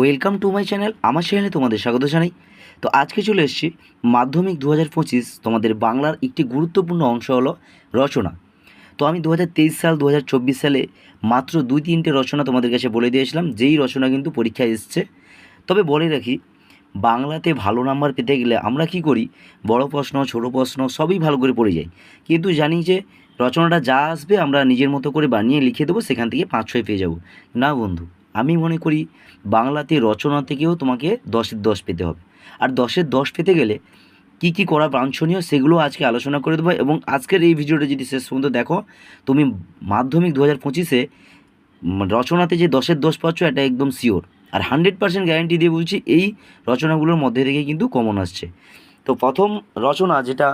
Welcome to my channel. আমার চ্যানেলে তোমাদের স্বাগত জানাই। তো আজকে চলে এসেছি মাধ্যমিক 2025 তোমাদের বাংলার একটি গুরুত্বপূর্ণ অংশ হলো রচনা। তো আমি 2023 সাল 2024 সালে মাত্র 2-3টে রচনা তোমাদের কাছে বলে দিয়েছিলাম, যেই রচনা কিন্তু পরীক্ষায় এসছে। তবে বলে রাখি, বাংলাতে ভালো নাম্বার পেতে গেলে আমরা কি করি, বড় প্রশ্ন ছোট প্রশ্ন সবই ভালো করে পড়ে যাই, কিন্তু জানি যে রচনাটা যা আসবে আমরা নিজের মতো করে বানিয়ে লিখে দেবো, সেখান থেকে 5-6 পেয়ে যাব। না বন্ধু, আমি মনে করি বাংলাতে রচনা থেকেও তোমাকে 10-এর 10 পেতে হবে। আর 10-এর 10 পেতে গেলে কী কী করা বাঞ্ছনীয় সেগুলো আজকে আলোচনা করে দেবো। এবং আজকের এই ভিডিওটা যদি শেষ পর্যন্ত দেখো, তুমি মাধ্যমিক 2025-এ রচনাতে যে 10-এর 10 পাচ্ছ এটা একদম শিওর। আর 100% গ্যারেন্টি দিয়ে বলছি, এই রচনাগুলোর মধ্যে থেকে কিন্তু কমন আসছে। তো প্রথম রচনা যেটা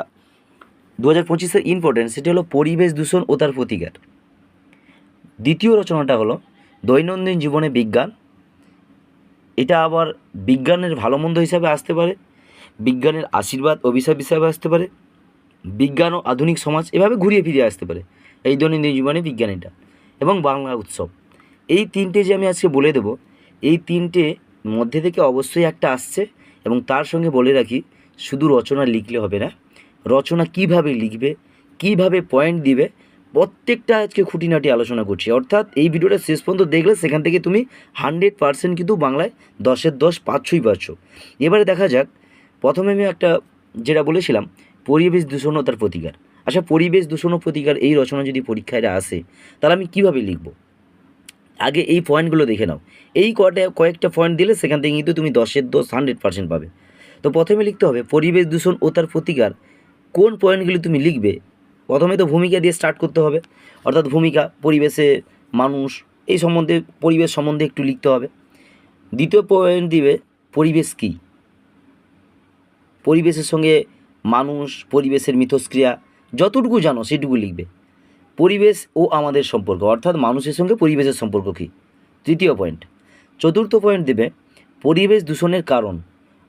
2025-এর ইম্পর্টেন্ট, সেটা হলো পরিবেশ দূষণ ও তার প্রতিকার। দ্বিতীয় রচনাটা হলো দৈনন্দিন জীবনে বিজ্ঞান। এটা আবার বিজ্ঞানের ভালো মন্দ হিসাবে আসতে পারে, বিজ্ঞানের আশীর্বাদ অভিশাপ হিসাবে আসতে পারে, বিজ্ঞান ও আধুনিক সমাজ, এভাবে ঘুরিয়ে ফিরিয়ে আসতে পারে এই দৈনন্দিন জীবনে বিজ্ঞান এটা। এবং বাংলা উৎসব, এই তিনটে যে আমি আজকে বলে দেবো, এই তিনটে মধ্যে থেকে অবশ্যই একটা আসছে। এবং তার সঙ্গে বলে রাখি, শুধু রচনা লিখলে হবে না, রচনা কিভাবে লিখবে, কিভাবে পয়েন্ট দিবে, প্রত্যেকটা আজকে খুঁটিনাটি আলোচনা করছি। অর্থাৎ এই ভিডিওটা শেষ পর্যন্ত দেখলে সেখান থেকে তুমি 100% কিন্তু বাংলায় 10-এর 10 পাচ্ছই পাচ্ছ। এবারে দেখা যাক, প্রথমে আমি একটা যেটা বলেছিলাম, পরিবেশ দূষণ ও তার প্রতিকার। আচ্ছা, পরিবেশ দূষণ ও প্রতিকার এই রচনা যদি পরীক্ষায় আসে, তাহলে আমি কীভাবে লিখব? আগে এই পয়েন্টগুলো দেখে নাও। এই কয়েকটা পয়েন্ট দিলে সেখান থেকে কিন্তু তুমি 10-এর 10 100% পাবে। তো প্রথমে লিখতে হবে পরিবেশ দূষণ ও তার প্রতিকার। কোন পয়েন্টগুলি তুমি লিখবে? প্রথমে তো ভূমিকা দিয়ে স্টার্ট করতে হবে, অর্থাৎ ভূমিকা, পরিবেশে মানুষ, এই সম্বন্ধে, পরিবেশ সম্বন্ধে একটু লিখতে হবে। দ্বিতীয় পয়েন্ট দিবে পরিবেশ কী, পরিবেশের সঙ্গে মানুষ, পরিবেশের মিথস্ক্রিয়া, যতটুকু জানো সেটুকু লিখবে। পরিবেশ ও আমাদের সম্পর্ক, অর্থাৎ মানুষের সঙ্গে পরিবেশের সম্পর্ক কী, তৃতীয় পয়েন্ট। চতুর্থ পয়েন্ট দেবে পরিবেশ দূষণের কারণ,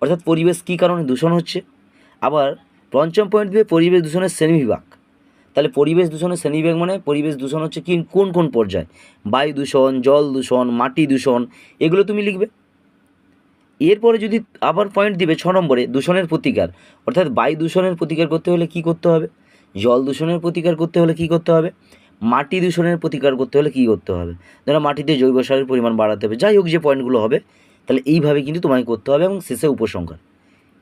অর্থাৎ পরিবেশ কী কারণে দূষণ হচ্ছে। আবার পঞ্চম পয়েন্ট দেবে পরিবেশ দূষণের শ্রেণীবিভাগ। তাহলে পরিবেশ দূষণের শ্রেণীবিভাগ মানে পরিবেশ দূষণ হচ্ছে কি, কোন কোন পর্যায়, বায়ু দূষণ, জল দূষণ, মাটি দূষণ, এগুলো তুমি লিখবে। এরপরে যদি আবার পয়েন্ট দিবে 6 নম্বরে দূষণের প্রতিকার, অর্থাৎ বায়ু দূষণের প্রতিকার করতে হলে কী করতে হবে, জল দূষণের প্রতিকার করতে হলে কী করতে হবে, মাটি দূষণের প্রতিকার করতে হলে কী করতে হবে, যেন মাটিতে জৈব সারের পরিমাণ বাড়াতে হবে। যাই হোক, যে পয়েন্টগুলো হবে, তাহলে এইভাবে কিন্তু তোমাকে করতে হবে। এবং শেষে উপসংহার।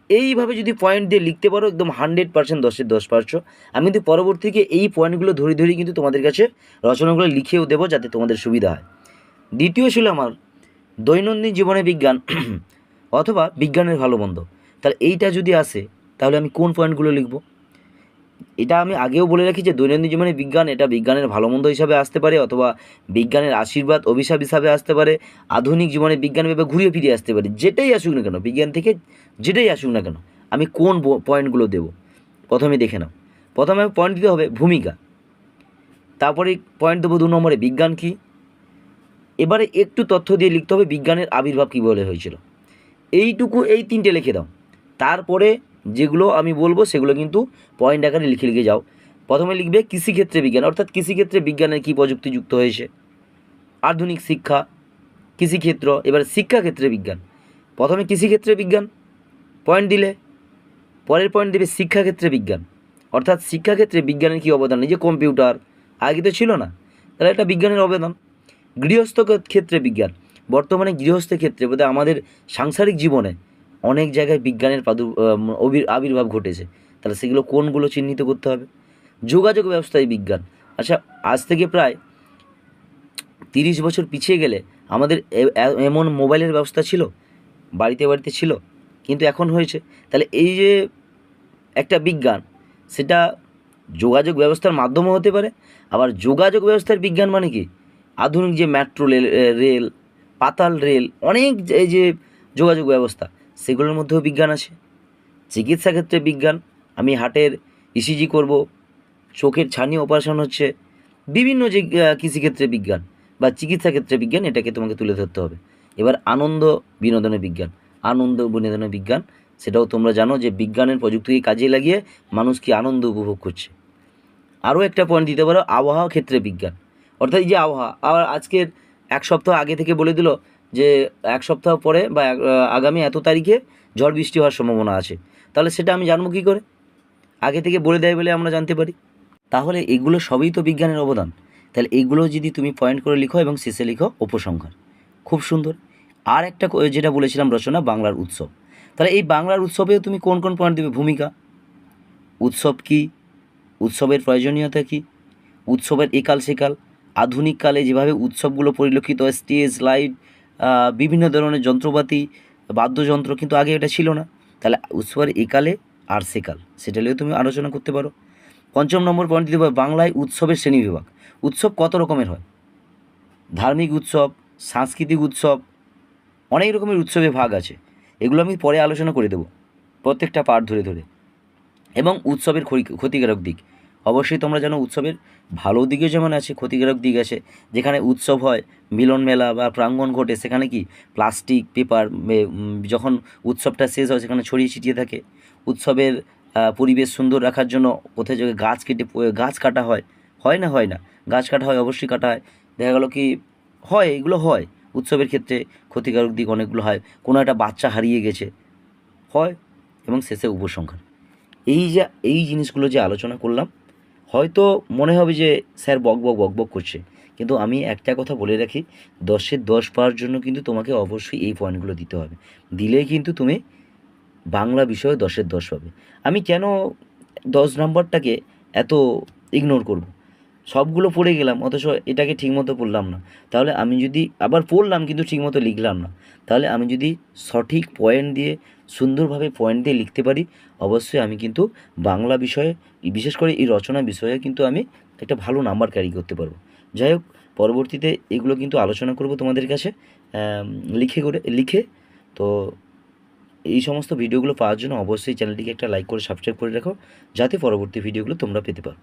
এইভাবে যদি পয়েন্ট দিয়ে লিখতে পারো, একদম 100% 10-এর 10 পারছো। আমি কিন্তু পরবর্তীকে এই পয়েন্টগুলো ধরে ধরেই কিন্তু তোমাদের কাছে রচনাগুলো লিখেও দেবো, যাতে তোমাদের সুবিধা হয়। দ্বিতীয় ছিল আমার দৈনন্দিন জীবনে বিজ্ঞান অথবা বিজ্ঞানের ভালো মন্দ। তাহলে এইটা যদি আসে, তাহলে আমি কোন পয়েন্টগুলো লিখব? এটা আমি আগেও বলে রাখি যে দৈনন্দিন জীবনে বিজ্ঞান, এটা বিজ্ঞানের ভালো মন্দ হিসাবে আসতে পারে, অথবা বিজ্ঞানের আশীর্বাদ অভিশাপ হিসাবে আসতে পারে, আধুনিক জীবনে বিজ্ঞান ভেবে ঘুরিয়ে ফিরিয়ে আসতে পারে। যেটাই আসুক না কেন, বিজ্ঞান থেকে যেটাই আসুক না কেন, আমি কোন পয়েন্টগুলো দেবো প্রথমে দেখে নাও। প্রথমে পয়েন্ট দিতে হবে ভূমিকা, তারপরে পয়েন্ট দেবো 2 নম্বরে বিজ্ঞান কী। এবারে একটু তথ্য দিয়ে লিখতে হবে বিজ্ঞানের আবির্ভাব কী বলে হয়েছিল। এইটুকু, এই 3টে লিখে দাও। তারপরে যেগুলো আমি বলবো সেগুলো কিন্তু পয়েন্ট আকারে লিখে লিখে যাও। প্রথমে লিখবে কৃষিক্ষেত্রে বিজ্ঞান, অর্থাৎ কৃষিক্ষেত্রে বিজ্ঞানের কী প্রযুক্তি যুক্ত হয়েছে, আধুনিক শিক্ষা, কৃষিক্ষেত্র। এবার শিক্ষাক্ষেত্রে বিজ্ঞান, প্রথমে কৃষিক্ষেত্রে বিজ্ঞান পয়েন্ট দিলে, পরের পয়েন্ট দেবে শিক্ষাক্ষেত্রে বিজ্ঞান, অর্থাৎ শিক্ষাক্ষেত্রে বিজ্ঞানের কী অবদান, এই যে কম্পিউটার আগে তো ছিল না, তাহলে এটা বিজ্ঞানের অবদান। গৃহস্থ ক্ষেত্রে বিজ্ঞান, বর্তমানে গৃহস্থের ক্ষেত্রে বোধহয় আমাদের সাংসারিক জীবনে অনেক জায়গায় বিজ্ঞানের আবির্ভাব ঘটেছে, তাহলে সেগুলো কোনগুলো চিহ্নিত করতে হবে। যোগাযোগ ব্যবস্থায় বিজ্ঞান, আচ্ছা আজ থেকে প্রায় 30 বছর পিছিয়ে গেলে আমাদের এমন মোবাইলের ব্যবস্থা ছিল, বাড়িতে বাড়িতে ছিল, কিন্তু এখন হয়েছে। তাহলে এই যে একটা বিজ্ঞান, সেটা যোগাযোগ ব্যবস্থার মাধ্যমে হতে পারে। আবার যোগাযোগ ব্যবস্থার বিজ্ঞান মানে কি, আধুনিক যে মেট্রো রেল, পাতাল রেল, অনেক এই যে যোগাযোগ ব্যবস্থা, সেগুলোর মধ্যেও বিজ্ঞান আছে। চিকিৎসা ক্ষেত্রে বিজ্ঞান, আমি হার্টের ইসিজি করব, চোখের ছানি অপারেশন হচ্ছে, বিভিন্ন যে কৃষিক্ষেত্রে বিজ্ঞান বা চিকিৎসা ক্ষেত্রে বিজ্ঞান, এটাকে তোমাকে তুলে ধরতে হবে। এবার আনন্দ বিনোদনের বিজ্ঞান, আনন্দ বিনোদনের বিজ্ঞান, সেটাও তোমরা জানো যে বিজ্ঞানের প্রযুক্তিকে কাজে লাগিয়ে মানুষ কি আনন্দ উপভোগ করছে। আরও একটা পয়েন্ট দিতে পারো আবহাওয়া ক্ষেত্রে বিজ্ঞান, অর্থাৎ এই যে আবহাওয়া, আবার আজকের 1 সপ্তাহ আগে থেকে বলে দিল যে এক সপ্তাহ পরে বা আগামী এত তারিখে ঝড় বৃষ্টি হওয়ার সম্ভাবনা আছে, তাহলে সেটা আমি জানবো কী করে? আগে থেকে বলে দেয় বলে আমরা জানতে পারি। তাহলে এগুলো সবই তো বিজ্ঞানের অবদান। তাহলে এগুলো যদি তুমি পয়েন্ট করে লিখো এবং শেষে লিখো উপসংহার, খুব সুন্দর। আর একটা যেটা বলেছিলাম রচনা, বাংলার উৎসব। তাহলে এই বাংলার উৎসবেও তুমি কোন কোন পয়েন্ট দেবে? ভূমিকা, উৎসব কী, উৎসবের প্রয়োজনীয়তা কী, উৎসবের একাল সেকাল, আধুনিক কালে যেভাবে উৎসবগুলো পরিলক্ষিত হয়, স্টেজ, লাইট, বিভিন্ন ধরনের যন্ত্রপাতি, বাদ্যযন্ত্র, কিন্তু আগে এটা ছিল না। তাহলে উৎসবের একালে আর সেকাল, সেটা নিয়েও তুমি আলোচনা করতে পারো। ৫ম নম্বর পয়েন্ট দিতে পারো বাংলায় উৎসবের শ্রেণীবিভাগ। উৎসব কত রকমের হয়? ধার্মিক উৎসব, সাংস্কৃতিক উৎসব, অনেক রকমের উৎসবে ভাগ আছে। এগুলো আমি পরে আলোচনা করে দেবো প্রত্যেকটা পার্ট ধরে ধরে। এবং উৎসবের ক্ষতিকারক দিক, অবশ্যই তোমরা জানো উৎসবের ভালো দিকেও যেমন আছে, ক্ষতিকারক দিক আছে। যেখানে উৎসব হয়, মিলন মেলা বা প্রাঙ্গণ ঘটে, সেখানে কি প্লাস্টিক, পেপার যখন উৎসবটা শেষ হয় সেখানে ছড়িয়ে ছিটিয়ে থাকে। উৎসবের পরিবেশ সুন্দর রাখার জন্য কোথায় জায়গায় গাছ কাটা হয়, হয় না? হয় না? গাছ কাটা হয়, অবশ্যই কাটা হয়। দেখা গেলো কি হয়, এগুলো হয় উৎসবের ক্ষেত্রে। ক্ষতিকারক দিক অনেকগুলো হয়, কোনো একটা বাচ্চা হারিয়ে গেছে, হয়। এবং শেষে উপসংহার। এই জিনিসগুলো যে আলোচনা করলাম, হয়তো মনে হবে যে স্যার বক করছে, কিন্তু আমি একটা কথা বলে রাখি, 10-এর 10 পাওয়ার জন্য কিন্তু তোমাকে অবশ্যই এই পয়েন্টগুলো দিতে হবে। দিলেই কিন্তু তুমি বাংলা বিষয়ে 10-এর 10 পাবে। আমি কেন 10 নম্বরটাকে এত ইগনোর করব? সবগুলো পড়ে গেলাম অথচ এটাকে ঠিকমতো পড়লাম না। তাহলে আমি যদি আবার পড়লাম কিন্তু ঠিকমতো লিখলাম না, তাহলে আমি যদি সঠিক পয়েন্ট দিয়ে, সুন্দরভাবে পয়েন্ট দিয়ে লিখতে পারি, অবশ্যই আমি কিন্তু বাংলা বিষয়ে, বিশেষ করে এই রচনা বিষয়ে কিন্তু আমি একটা ভালো নাম্বার ক্যারি করতে পারবো। যাই হোক, পরবর্তীতে এগুলো কিন্তু আলোচনা করব তোমাদের কাছে লিখে। তো এই সমস্ত ভিডিওগুলো পাওয়ার জন্য অবশ্যই চ্যানেলটিকে একটা লাইক করে সাবস্ক্রাইব করে রাখো, যাতে পরবর্তী ভিডিওগুলো তোমরা পেতে পারো।